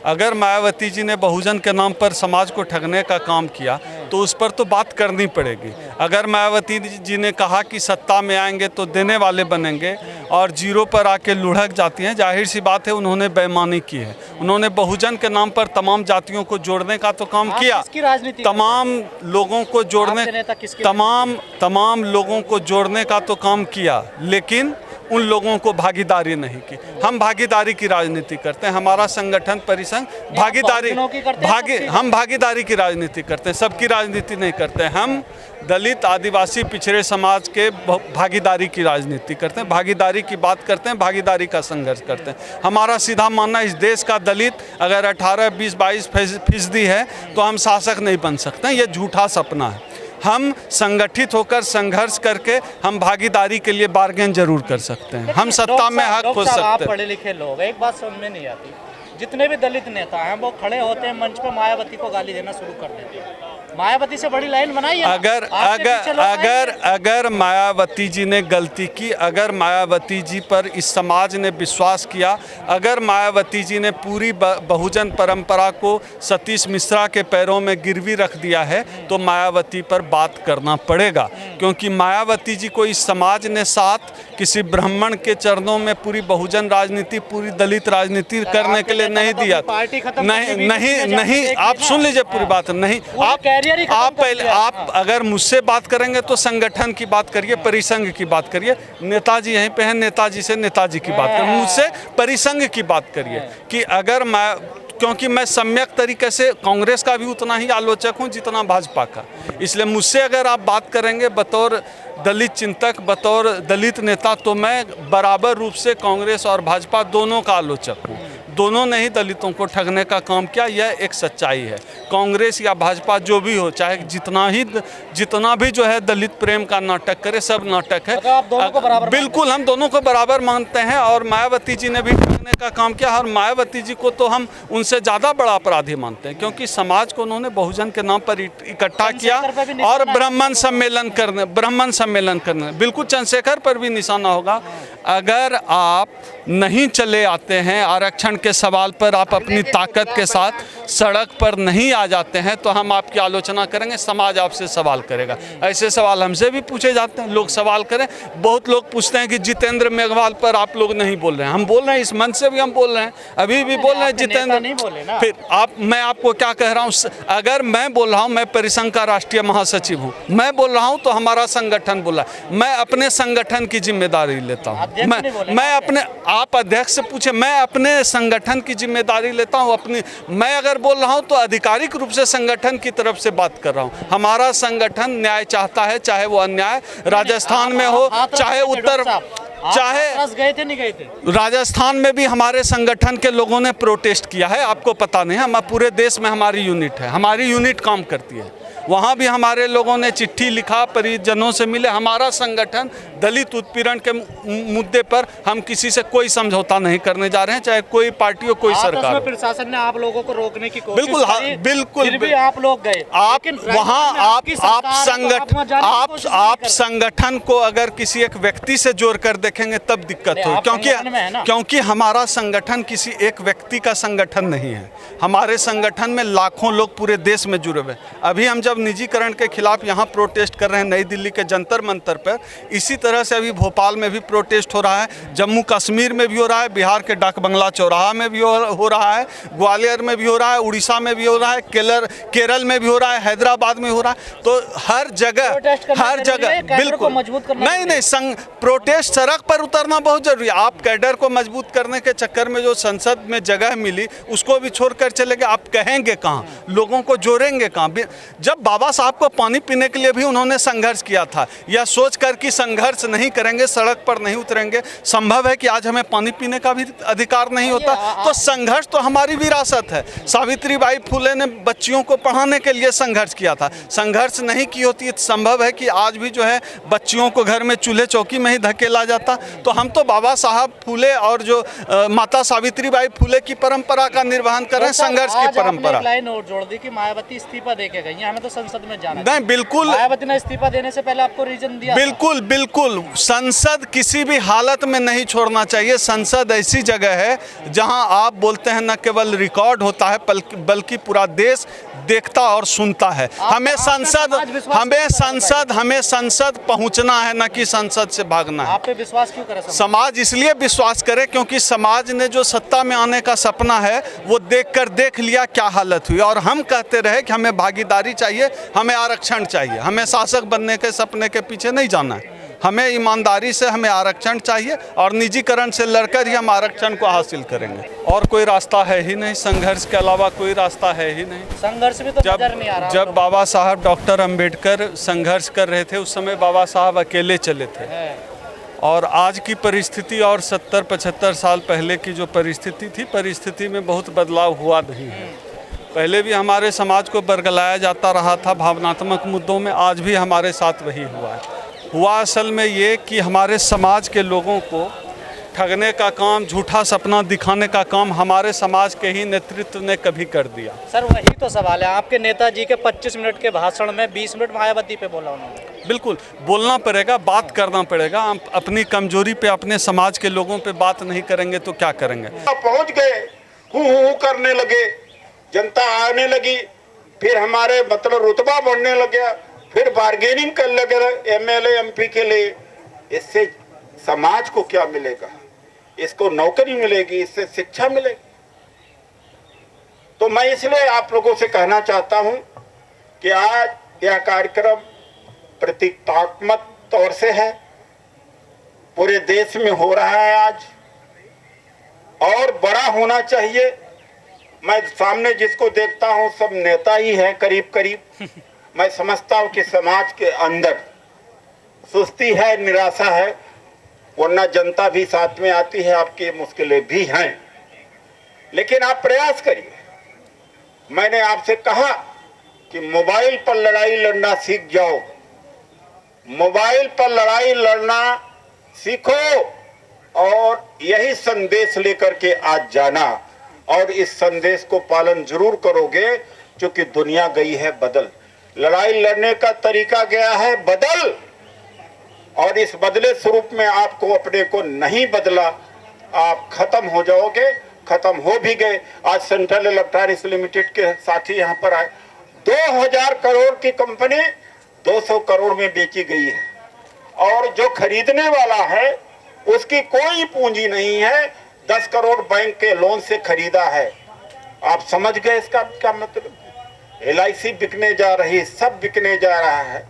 अगर मायावती जी ने बहुजन के नाम पर समाज को ठगने का काम किया तो उस पर तो बात करनी पड़ेगी। अगर मायावती जी ने कहा कि सत्ता में आएंगे तो देने वाले बनेंगे और जीरो पर आके लुढ़क जाती हैं, जाहिर सी बात है उन्होंने बेईमानी की है। उन्होंने बहुजन के नाम पर तमाम जातियों को जोड़ने का तो काम किया, तमाम लोगों को जोड़ने तमाम लोगों को जोड़ने का तो काम किया, लेकिन उन लोगों को भागीदारी नहीं की। हम भागीदारी की राजनीति करते हैं, हमारा संगठन परिसंघ हम भागीदारी की राजनीति करते हैं, सबकी राजनीति नहीं करते। हम दलित आदिवासी पिछड़े समाज के भागीदारी की राजनीति करते हैं, भागीदारी की बात करते हैं, भागीदारी का संघर्ष करते हैं। हमारा सीधा मानना इस देश का दलित अगर 18, 20, 22% है तो हम शासक नहीं बन सकते हैं, ये झूठा सपना है। हम संगठित होकर संघर्ष करके हम भागीदारी के लिए बार्गेन जरूर कर सकते हैं, हम सत्ता में हक खोज सकते हैं। आप पढ़े लिखे लोग, एक बात समझ में नहीं आती, जितने भी दलित नेता हैं वो खड़े होते हैं मंच पर मायावती को गाली देना शुरू कर देते हैं। मायावती से बड़ी लाइन बनाई है। अगर मायावती जी ने गलती की, अगर मायावती जी पर इस समाज ने विश्वास किया, अगर मायावती जी ने पूरी बहुजन परंपरा को सतीश मिश्रा के पैरों में गिरवी रख दिया है तो मायावती पर बात करना पड़ेगा, क्योंकि मायावती जी को इस समाज ने साथ किसी ब्राह्मण के चरणों में पूरी बहुजन राजनीति, पूरी दलित राजनीति करने के लिए नहीं दिया। नहीं, आप सुन लीजिए पूरी बात। नहीं, आप अगर मुझसे बात करेंगे तो संगठन की बात करिए, परिसंघ की बात करिए। नेताजी यहीं पे हैं, नेताजी से नेताजी की बात करिए, मुझसे परिसंघ की बात करिए कि अगर मैं, क्योंकि मैं सम्यक तरीके से कांग्रेस का भी उतना ही आलोचक हूं जितना भाजपा का, इसलिए मुझसे अगर आप बात करेंगे बतौर दलित चिंतक, बतौर दलित नेता, तो मैं बराबर रूप से कांग्रेस और भाजपा दोनों का आलोचक हूँ। दोनों ने ही दलितों को ठगने का काम किया, यह एक सच्चाई है। कांग्रेस या भाजपा जो भी हो, चाहे जितना भी जो है दलित प्रेम का नाटक करे, सब नाटक है। आप दोनों को बराबर बिल्कुल, हम दोनों को बराबर मानते हैं और मायावती जी ने भी ठगने का काम किया और मायावती जी को तो हम उनसे ज़्यादा बड़ा अपराधी मानते हैं, क्योंकि समाज को उन्होंने बहुजन के नाम पर इकट्ठा किया और ब्राह्मण सम्मेलन करने बिल्कुल चंद्रशेखर पर भी निशाना होगा। अगर आप नहीं चले आते हैं आरक्षण के सवाल पर, आप अपनी ताकत के साथ सड़क पर नहीं आ जाते हैं तो हम आपकी आलोचना करेंगे, समाज आपसे सवाल करेगा। ऐसे सवाल हमसे भी पूछे जाते हैं, लोग सवाल करें। बहुत लोग पूछते हैं कि जितेंद्र मेघवाल पर आप लोग नहीं बोल रहे हैं। हम बोल रहे हैं, इस मंच से भी हम बोल रहे हैं, अभी भी बोल रहे हैं। जितेंद्र नहीं बोले ना। फिर मैं आपको क्या कह रहा हूँ, अगर मैं बोल रहा हूँ, मैं परिसंघ का राष्ट्रीय महासचिव हूँ, मैं बोल रहा हूँ तो हमारा संगठन बोला, मैं अपने संगठन की जिम्मेदारी लेता हूँ। मैं अपने, आप अध्यक्ष से पूछे, मैं अपने संगठन की जिम्मेदारी लेता हूँ अपनी। मैं अगर बोल रहा हूँ तो आधिकारिक रूप से संगठन की तरफ से बात कर रहा हूँ। हमारा संगठन न्याय चाहता है, चाहे वो अन्याय राजस्थान में हो, चाहे उत्तर, चाहे गए थे नहीं गए थे। राजस्थान में भी हमारे संगठन के लोगों ने प्रोटेस्ट किया है, आपको पता नहीं है। हम पूरे देश में हमारी यूनिट है, हमारी यूनिट काम करती है। वहाँ भी हमारे लोगों ने चिट्ठी लिखा, परिजनों से मिले। हमारा संगठन दलित उत्पीड़न के मुद्दे पर हम किसी से कोई समझौता नहीं करने जा रहे हैं, चाहे कोई पार्टी हो, कोई सरकार हो। प्रशासन ने आप लोगों को रोकने की कोशिश बिल्कुल की, बिल्कुल, फिर भी आप लोग गए। आप वहाँ आप संगठन को अगर किसी एक व्यक्ति से जोड़ कर देखेंगे तब दिक्कत हो, क्योंकि हमारा संगठन किसी एक व्यक्ति का संगठन नहीं है। हमारे संगठन में लाखों लोग पूरे देश में जुड़े हुए। अभी हम जब निजीकरण के खिलाफ यहाँ प्रोटेस्ट कर रहे हैं नई दिल्ली के जंतर मंतर पर, इसी तरह से अभी भोपाल में भी प्रोटेस्ट हो रहा है, जम्मू कश्मीर में भी हो रहा है, बिहार के डाक बंगला चौराहा में भी हो रहा है, ग्वालियर में भी हो रहा है, उड़ीसा में भी हो रहा है, केरल में भी हो रहा है, हैदराबाद में हो रहा है। तो हर जगह बिल्कुल नहीं, प्रोटेस्ट सड़क पर उतरना बहुत जरूरी है। आप कैडर को मजबूत करने के चक्कर में जो संसद में जगह मिली उसको भी छोड़कर चले गए। आप कहेंगे कहाँ, लोगों को जोड़ेंगे कहाँ? जब बाबा साहब को पानी पीने के लिए भी उन्होंने संघर्ष किया था, यह सोचकर कि संघर्ष नहीं करेंगे, सड़क पर नहीं उतरेंगे, संभव है कि आज हमें पानी पीने का भी अधिकार नहीं होता। तो संघर्ष तो हमारी विरासत है। सावित्रीबाई फुले ने बच्चियों को पढ़ाने के लिए संघर्ष किया था, संघर्ष नहीं की होती संभव है कि आज भी जो है बच्चियों को घर में चूल्हे चौकी में ही धकेला जाता। तो हम तो बाबा साहब फुले और जो माता सावित्रीबाई फुले की परंपरा का निर्वहन कर रहे हैं, संघर्ष की परंपरा। लाइन और जोड़ दी कि मायावती इस्तीफा देके गई, हमें तो संसद में जाना? नहीं, बिल्कुल मायावती ने इस्तीफा देने से पहले आपको रीजन दिया? बिल्कुल बिल्कुल, संसद किसी भी हालत में नहीं छोड़ना चाहिए। संसद ऐसी जगह है जहां आप बोलते हैं न केवल रिकॉर्ड होता है बल्कि पूरा देश देखता और सुनता है। हमें संसद पहुंचना है, न कि संसद से भागना है। आप पे विश्वास क्यों करे समाज? इसलिए विश्वास करे क्योंकि समाज ने जो सत्ता में आने का सपना है वो देख लिया क्या हालत हुई, और हम कहते रहे कि हमें भागीदारी चाहिए, हमें आरक्षण चाहिए, हमें शासक बनने के सपने के पीछे नहीं जाना है। हमें ईमानदारी से हमें आरक्षण चाहिए और निजीकरण से लड़कर ही हम आरक्षण को हासिल करेंगे। और कोई रास्ता है ही नहीं, संघर्ष के अलावा कोई रास्ता है ही नहीं। संघर्ष भी तो नजर नहीं आ रहा। जब बाबा साहब डॉक्टर अंबेडकर संघर्ष कर रहे थे उस समय बाबा साहब अकेले चले थे, और आज की परिस्थिति और 70-75 साल पहले की जो परिस्थिति थी, परिस्थिति में बहुत बदलाव हुआ नहीं है। पहले भी हमारे समाज को बरगलाया जाता रहा था भावनात्मक मुद्दों में, आज भी हमारे साथ वही हुआ है। हुआ असल में ये कि हमारे समाज के लोगों को ठगने का काम, झूठा सपना दिखाने का काम हमारे समाज के ही नेतृत्व ने कभी कर दिया। सर वही तो सवाल है, आपके नेताजी के 25 मिनट के भाषण में 20 मिनट मायावती पे बोला उन्होंने। बिल्कुल बोलना पड़ेगा, बात करना पड़ेगा। हम अपनी कमजोरी पे, अपने समाज के लोगों पे बात नहीं करेंगे तो क्या करेंगे? पहुंच गए, हूं करने लगे, जनता आने लगी, फिर हमारे मतलब रुतबा बढ़ने लगे, फिर बार्गेनिंग करने लगे एमएलए एमपी के लिए। इससे समाज को क्या मिलेगा? इसको नौकरी मिलेगी, इससे शिक्षा मिलेगी। तो मैं इसलिए आप लोगों से कहना चाहता हूं कि आज यह कार्यक्रम प्रतीकात्मक तौर से है, पूरे देश में हो रहा है आज, और बड़ा होना चाहिए। मैं सामने जिसको देखता हूं सब नेता ही है करीब करीब। मैं समझता हूं कि समाज के अंदर सुस्ती है, निराशा है, वरना जनता भी साथ में आती है, आपकी मुश्किलें भी हैं, लेकिन आप प्रयास करिए। मैंने आपसे कहा कि मोबाइल पर लड़ाई लड़ना सीख जाओ, मोबाइल पर लड़ाई लड़ना सीखो, और यही संदेश लेकर के आज जाना, और इस संदेश को पालन जरूर करोगे, क्योंकि दुनिया गई है बदल, लड़ाई लड़ने का तरीका गया है बदल, और इस बदले स्वरूप में आपको अपने को नहीं बदला, आप खत्म हो जाओगे, खत्म हो भी गए। आज सेंट्रल इलेक्ट्रॉनिक्स लिमिटेड के साथी यहाँ पर आए, 2000 करोड़ की कंपनी 200 करोड़ में बेची गई है, और जो खरीदने वाला है उसकी कोई पूंजी नहीं है, 10 करोड़ बैंक के लोन से खरीदा है। आप समझ गए इसका क्या मतलब? LIC बिकने जा रही, सब बिकने जा रहा है।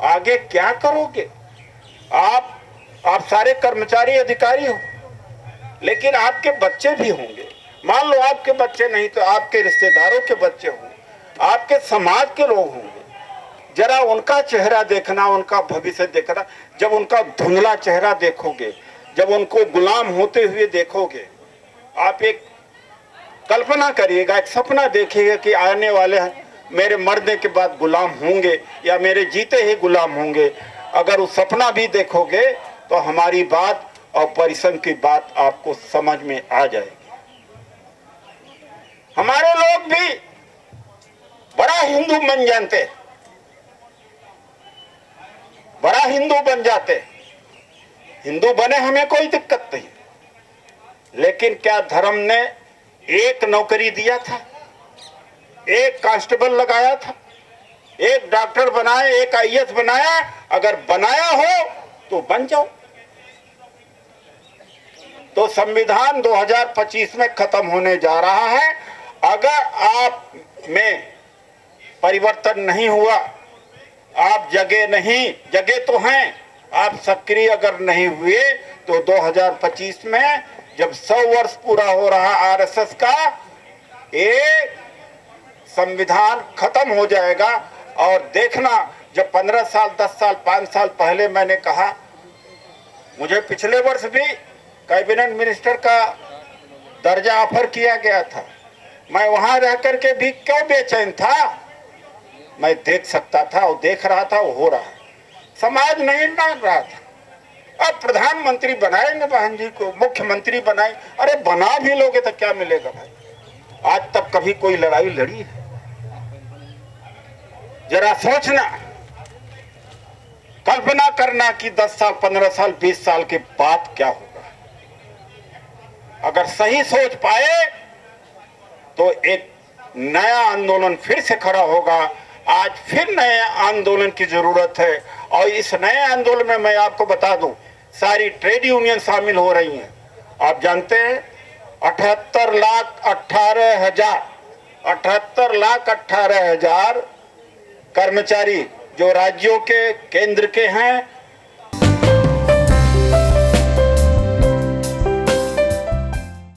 आगे क्या करोगे? आप सारे कर्मचारी अधिकारी हो, लेकिन आपके बच्चे भी होंगे। मान लो आपके बच्चे नहीं तो आपके रिश्तेदारों के बच्चे होंगे, आपके समाज के लोग होंगे। जरा उनका चेहरा देखना, उनका भविष्य देखना। जब उनका धुंधला चेहरा देखोगे, जब उनको गुलाम होते हुए देखोगे, आप एक कल्पना करिएगा, एक सपना देखिएगा कि आने वाले मेरे मरने के बाद गुलाम होंगे या मेरे जीते ही गुलाम होंगे। अगर उस सपना भी देखोगे तो हमारी बात और परिश्रम की बात आपको समझ में आ जाएगी। हमारे लोग भी बड़ा हिंदू बन जाते, बड़ा हिंदू बन जाते। हिंदू बने, हमें कोई दिक्कत नहीं, लेकिन क्या धर्म ने एक नौकरी दिया था, एक कांस्टेबल लगाया था, एक डॉक्टर बनाए, एक IAS बनाया? अगर बनाया हो तो बन जाओ। तो संविधान 2025 में खत्म होने जा रहा है। अगर आप में परिवर्तन नहीं हुआ, आप जगे नहीं, जगे तो हैं, आप सक्रिय अगर नहीं हुए, तो 2025 में जब 100 वर्ष पूरा हो रहा RSS का, ये संविधान खत्म हो जाएगा। और देखना, जब 15 साल 10 साल 5 साल पहले मैंने कहा, मुझे पिछले वर्ष भी कैबिनेट मिनिस्टर का दर्जा ऑफर किया गया था, मैं वहां रह करके भी क्यों बेचैन था? मैं देख सकता था और देख रहा था, वो हो रहा है। समाज नहीं मान रहा था। अब प्रधानमंत्री बनाए न बहन जी को, मुख्यमंत्री बनाए। अरे बना भी लोगे तो क्या मिलेगा भाई? आज तक कभी कोई लड़ाई लड़ी है? जरा सोचना, कल्पना करना कि 10 साल, 15 साल, 20 साल के बाद क्या होगा। अगर सही सोच पाए तो एक नया आंदोलन फिर से खड़ा होगा। आज फिर नए आंदोलन की जरूरत है, और इस नए आंदोलन में मैं आपको बता दूं, सारी ट्रेड यूनियन शामिल हो रही हैं। आप जानते हैं 78,18,000 कर्मचारी जो राज्यों के, केंद्र के हैं